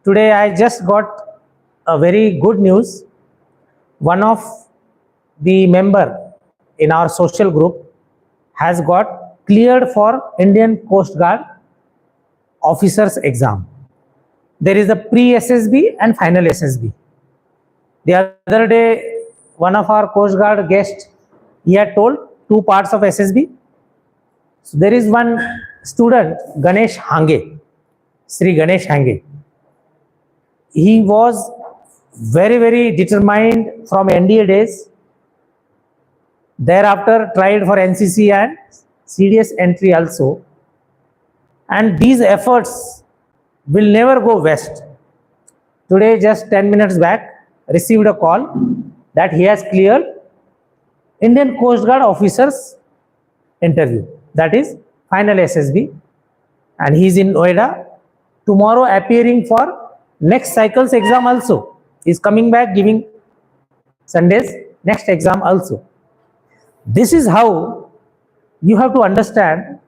Today I just got a very good news. One of the member in our social group has got cleared for Indian Coast Guard officers exam. There is a pre-SSB and final SSB. The other day, one of our Coast Guard guests, he had told two parts of SSB. So there is one student, Ganesh Hange, Sri Ganesh Hange. He was very determined from NDA days. Thereafter tried for NCC and CDS entry also. And these efforts will never go west. Today, just 10 minutes back, received a call that he has cleared Indian Coast Guard officers interview. That is final SSB. And he is in Noida. Tomorrow appearing for next cycle's exam also. He is coming back giving Sunday's next exam also. This is how you have to understand.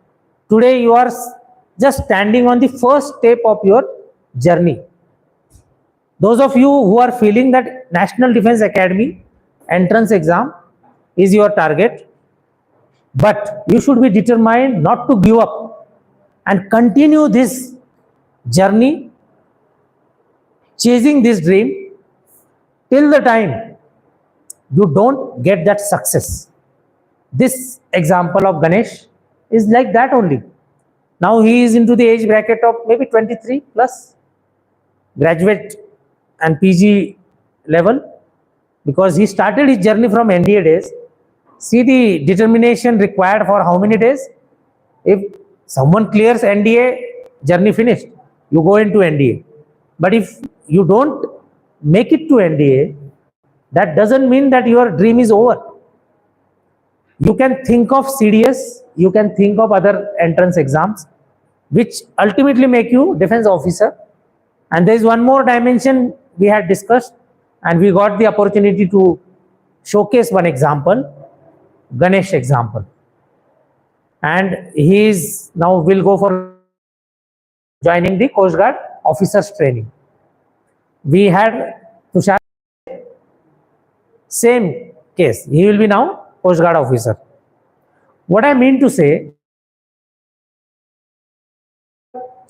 Today you are just standing on the first step of your journey. Those of you who are feeling that National Defence Academy entrance exam is your target, but you should be determined not to give up and continue this journey, chasing this dream till the time you don't get that success. This example of Ganesh is like that only. Now he is into the age bracket of maybe 23 plus, graduate and PG level, because he started his journey from NDA days. See the determination required for how many days? If someone clears NDA, journey finished, you go into NDA. But if you don't make it to NDA, that doesn't mean that your dream is over. You can think of CDS, you can think of other entrance exams, which ultimately make you defense officer. And there is one more dimension we had discussed, and we got the opportunity to showcase one example, Ganesh example. And he is now will go for joining the Coast Guard officers training. We had Tushar, same case. He will be now Coast Guard officer. What I mean to say,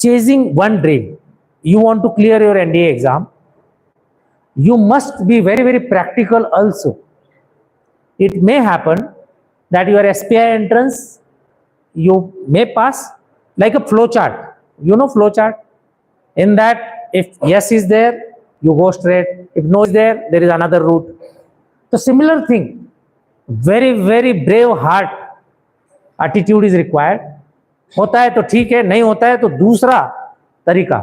chasing one dream, you want to clear your NDA exam, you must be very practical also. It may happen that your SPI entrance, you may pass like a flow chart. You know flow chart? In that, if yes is there, you go straight. If no is there, there is another route. So similar thing, very brave heart attitude is required. होता है तो ठीक है, नहीं होता है तो दूसरा तरीका.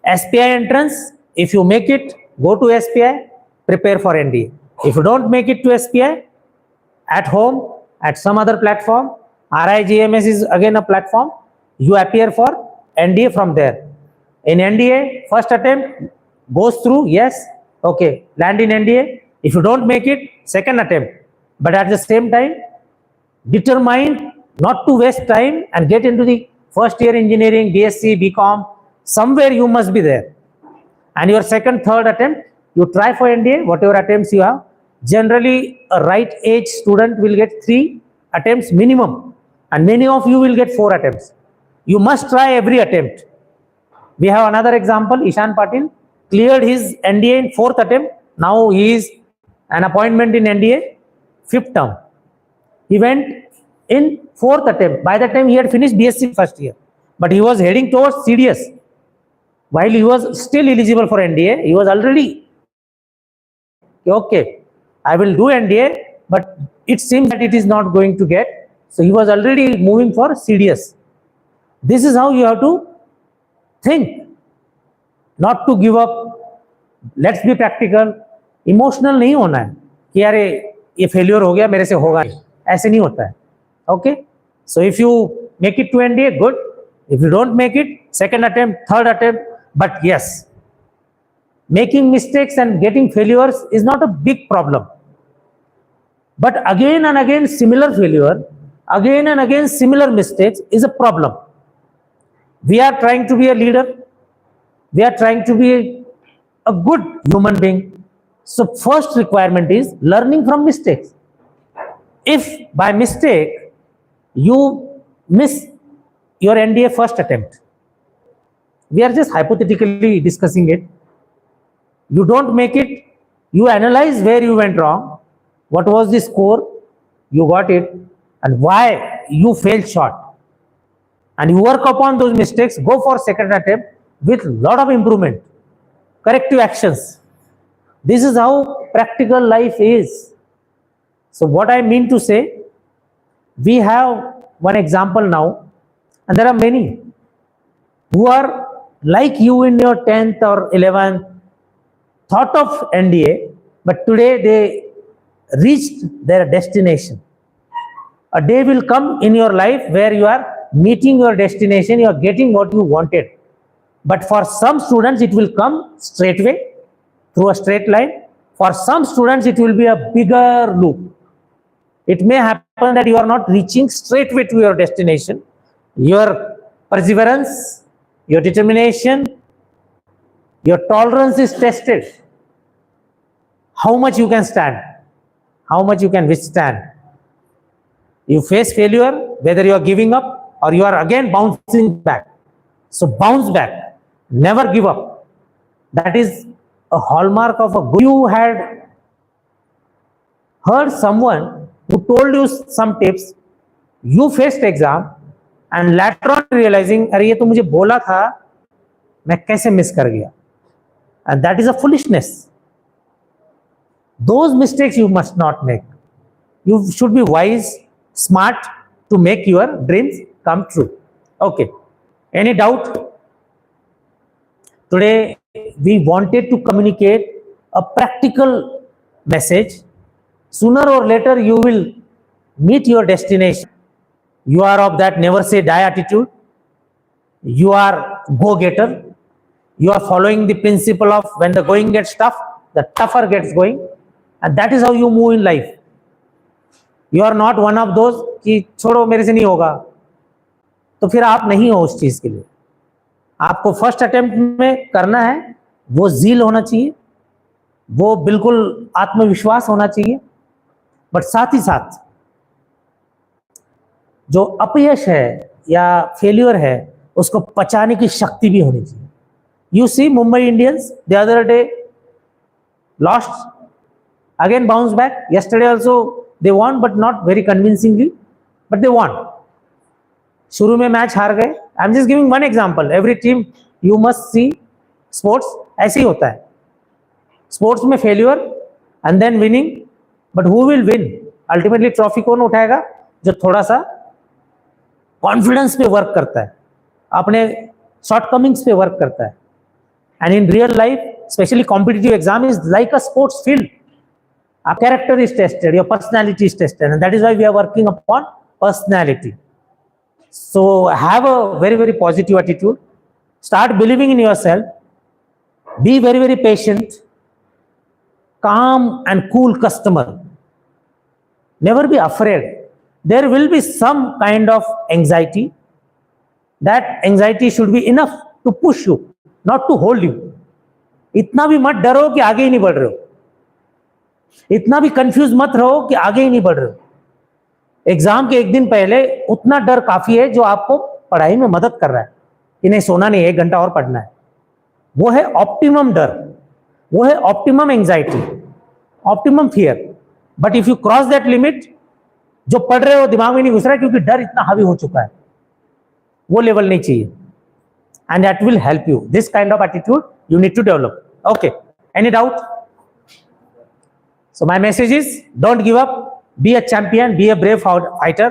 SPI entrance, if you make it, go to SPI, prepare for NDA. If you don't make it to SPI, at home, at some other platform, RIGMS is again a platform, you appear for NDA from there. In NDA, first attempt goes through, yes, okay, land in NDA. If you don't make it, second attempt. But at the same time, determined not to waste time and get into the first year engineering, BSc, BCom, somewhere you must be there. And your second, third attempt, you try for NDA, whatever attempts you have. Generally, a right age student will get 3 attempts minimum, and many of you will get 4 attempts. You must try every attempt. We have another example, Ishan Patil cleared his NDA in 4th attempt. Now he is an appointment in NDA, 5th term. He went in 4th attempt. By that time he had finished BSc first year, but he was heading towards CDS. While he was still eligible for NDA, he was already okay, I will do NDA, but it seems that it is not going to get. So he was already moving for CDS. This is how you have to think, not to give up. Let's be practical. Emotional नहीं होना है कि यारे ये failure हो गया मेरे से होगा नहीं, ऐसे नहीं होता है. Okay, so if you make it to NDA, good. If you don't make it, second attempt, third attempt. But yes, making mistakes and getting failures is not a big problem. But again and again similar failure, again and again similar mistakes is a problem. We are trying to be a leader. We are trying to be a good human being. So first requirement is learning from mistakes. If by mistake you miss your NDA first attempt, we are just hypothetically discussing it, you don't make it, you analyze where you went wrong, what was the score, you got it, and why you failed short, and you work upon those mistakes, go for second attempt with lot of improvement, corrective actions. This is how practical life is. So what I mean to say, we have one example now, and there are many who are like you in your 10th or 11th, thought of NDA, but today they reached their destination. A day will come in your life where you are meeting your destination, you are getting what you wanted. But for some students, it will come straightway, through a straight line. For some students, it will be a bigger loop. It may happen that you are not reaching straightway to your destination. Your perseverance, your determination, your tolerance is tested. How much you can stand, how much you can withstand. You face failure, whether you are giving up or you are again bouncing back. So bounce back, never give up. That is a hallmark of a good. You had heard someone who told you some tips, you faced exam, and later on realizing, अरे ये तो मुझे बोला था, मैं कैसे miss कर गया? And that is a foolishness. Those mistakes you must not make. You should be wise, smart to make your dreams come true. Okay. Any doubt? Today we wanted to communicate a practical message. Sooner or later you will meet your destination. You are of that never say die attitude. You are go-getter. You are following the principle of when the going gets tough, the tougher gets going. And that is how you move in life. You are not one of those कि छोड़ो मेरे से नहीं होगा, तो फिर आप नहीं हो उस चीज के लिए. आपको फर्स्ट अटेम्प्ट में करना है, वो जील होना चाहिए, वो बिल्कुल आत्मविश्वास होना चाहिए, बट साथ ही साथ जो अपयश है या फेल्यूर है उसको पचाने की शक्ति भी होनी चाहिए. You see Mumbai Indians the other day lost, again bounce back. Yesterday also they won, but not very convincingly, but they won. शुरू में मैच हार गए. I'm just giving one example. Every team you must see sports ऐसे ही होता है. Sports में failure and then winning, but who will win? Ultimately trophy कौन उठाएगा? जो थोड़ा सा कॉन्फिडेंस पे वर्क करता है, अपने शॉर्टकमिंग्स पे वर्क करता है. And in real life, especially competitive exam is like a sports field. Our character is tested, your personality is tested, and that is why we are working upon personality. So have a very, very positive attitude. Start believing in yourself. Be very, very patient. Calm and cool customer. Never be afraid. There will be some kind of anxiety. That anxiety should be enough to push you, not to hold you. इतना भी मत डरो कि आगे ही नहीं बढ़ रहे हो. इतना भी कंफ्यूज मत रहो कि आगे ही नहीं बढ़ रहे हो. एग्जाम के एक दिन पहले उतना डर काफी है जो आपको पढ़ाई में मदद कर रहा है कि नहीं सोना नहीं, 1 घंटा और पढ़ना है. वो है ऑप्टिमम डर, वो है optimum anxiety, optimum fear. But if you cross that limit, जो पढ़ रहे हो दिमाग में नहीं घुस रहा है क्योंकि डर इतना हावी हो चुका है, वो लेवल नहीं चाहिए. And that will help you. This kind of attitude you need to develop. Okay. Any doubt? So my message is, don't give up. Be a champion. Be a brave fighter,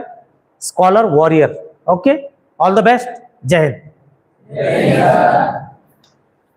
scholar, warrior. Okay. All the best. Jai Hind.